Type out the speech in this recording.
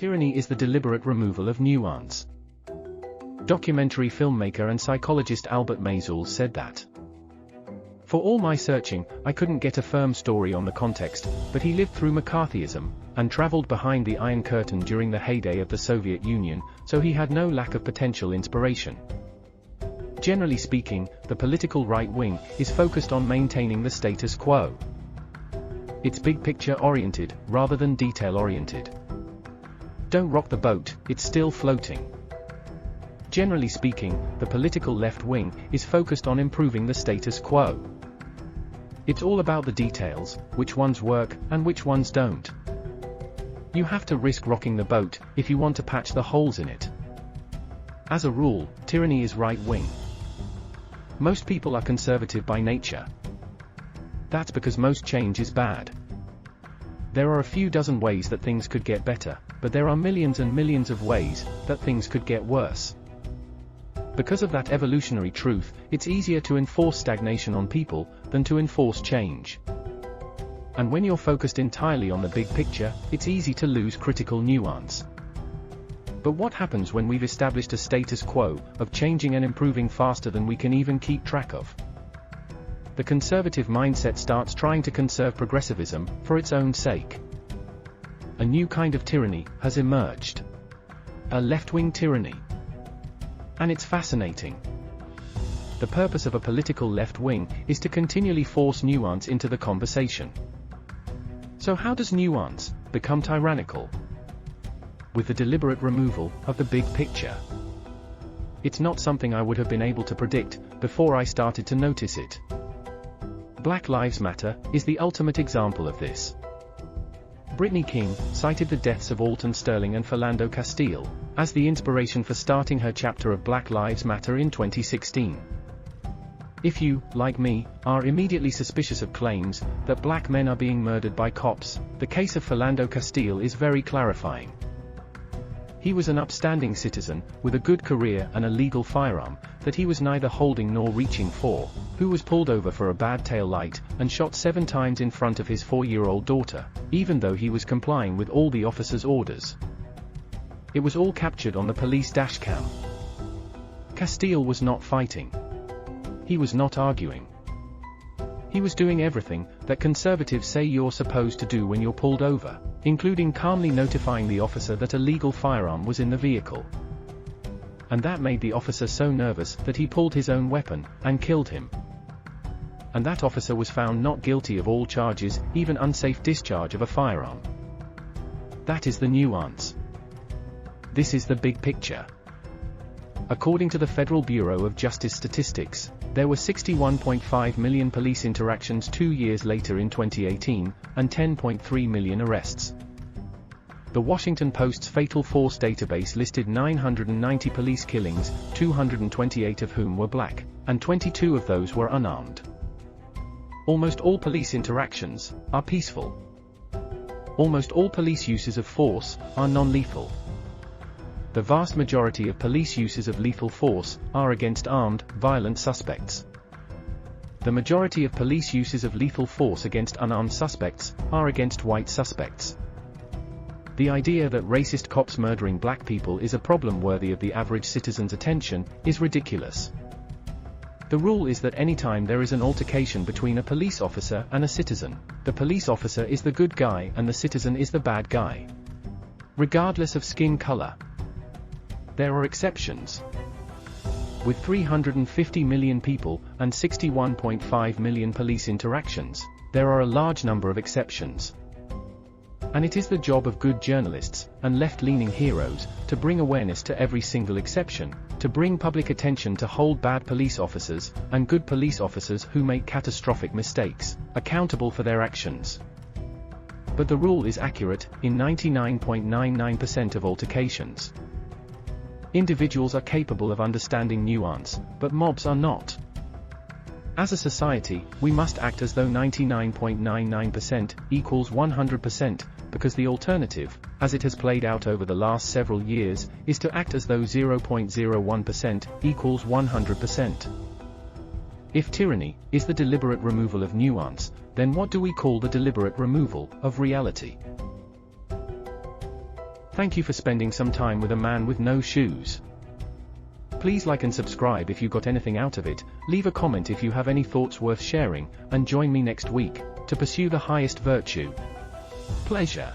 Tyranny is the deliberate removal of nuance. Documentary filmmaker and psychologist Albert Maysles said that. For all my searching, I couldn't get a firm story on the context, but he lived through McCarthyism, and traveled behind the Iron Curtain during the heyday of the Soviet Union, so he had no lack of potential inspiration. Generally speaking, the political right wing is focused on maintaining the status quo. It's big picture oriented, rather than detail oriented. Don't rock the boat, it's still floating. Generally speaking, the political left wing is focused on improving the status quo. It's all about the details, which ones work, and which ones don't. You have to risk rocking the boat, if you want to patch the holes in it. As a rule, tyranny is right-wing. Most people are conservative by nature. That's because most change is bad. There are a few dozen ways that things could get better, but there are millions and millions of ways that things could get worse. Because of that evolutionary truth, it's easier to enforce stagnation on people than to enforce change. And when you're focused entirely on the big picture, it's easy to lose critical nuance. But what happens when we've established a status quo of changing and improving faster than we can even keep track of? The conservative mindset starts trying to conserve progressivism for its own sake. A new kind of tyranny has emerged. A left-wing tyranny. And it's fascinating. The purpose of a political left wing is to continually force nuance into the conversation. So how does nuance become tyrannical? With the deliberate removal of the big picture. It's not something I would have been able to predict before I started to notice it. Black Lives Matter is the ultimate example of this. Brittany King cited the deaths of Alton Sterling and Philando Castile as the inspiration for starting her chapter of Black Lives Matter in 2016. If you, like me, are immediately suspicious of claims that black men are being murdered by cops, the case of Philando Castile is very clarifying. He was an upstanding citizen, with a good career and a legal firearm, that he was neither holding nor reaching for, who was pulled over for a bad tail light, and shot 7 times in front of his 4-year-old daughter, even though he was complying with all the officer's orders. It was all captured on the police dashcam. Castile was not fighting. He was not arguing. He was doing everything that conservatives say you're supposed to do when you're pulled over, including calmly notifying the officer that a legal firearm was in the vehicle. And that made the officer so nervous that he pulled his own weapon and killed him. And that officer was found not guilty of all charges, even unsafe discharge of a firearm. That is the nuance. This is the big picture. According to the Federal Bureau of Justice Statistics, there were 61.5 million police interactions 2 years later in 2018, and 10.3 million arrests. The Washington Post's Fatal Force database listed 990 police killings, 228 of whom were black, and 22 of those were unarmed. Almost all police interactions are peaceful. Almost all police uses of force are non-lethal. The vast majority of police uses of lethal force are against armed, violent suspects. The majority of police uses of lethal force against unarmed suspects are against white suspects. The idea that racist cops murdering black people is a problem worthy of the average citizen's attention is ridiculous. The rule is that anytime there is an altercation between a police officer and a citizen, the police officer is the good guy and the citizen is the bad guy. Regardless of skin color. There are exceptions. With 350 million people and 61.5 million police interactions, there are a large number of exceptions. And it is the job of good journalists and left-leaning heroes to bring awareness to every single exception, to bring public attention to hold bad police officers and good police officers who make catastrophic mistakes accountable for their actions. But the rule is accurate in 99.99% of altercations. Individuals are capable of understanding nuance, but mobs are not. As a society, we must act as though 99.99% equals 100%, because the alternative, as it has played out over the last several years, is to act as though 0.01% equals 100%. If tyranny is the deliberate removal of nuance, then what do we call the deliberate removal of reality? Thank you for spending some time with a man with no shoes. Please like and subscribe if you got anything out of it, leave a comment if you have any thoughts worth sharing, and join me next week to pursue the highest virtue. Pleasure.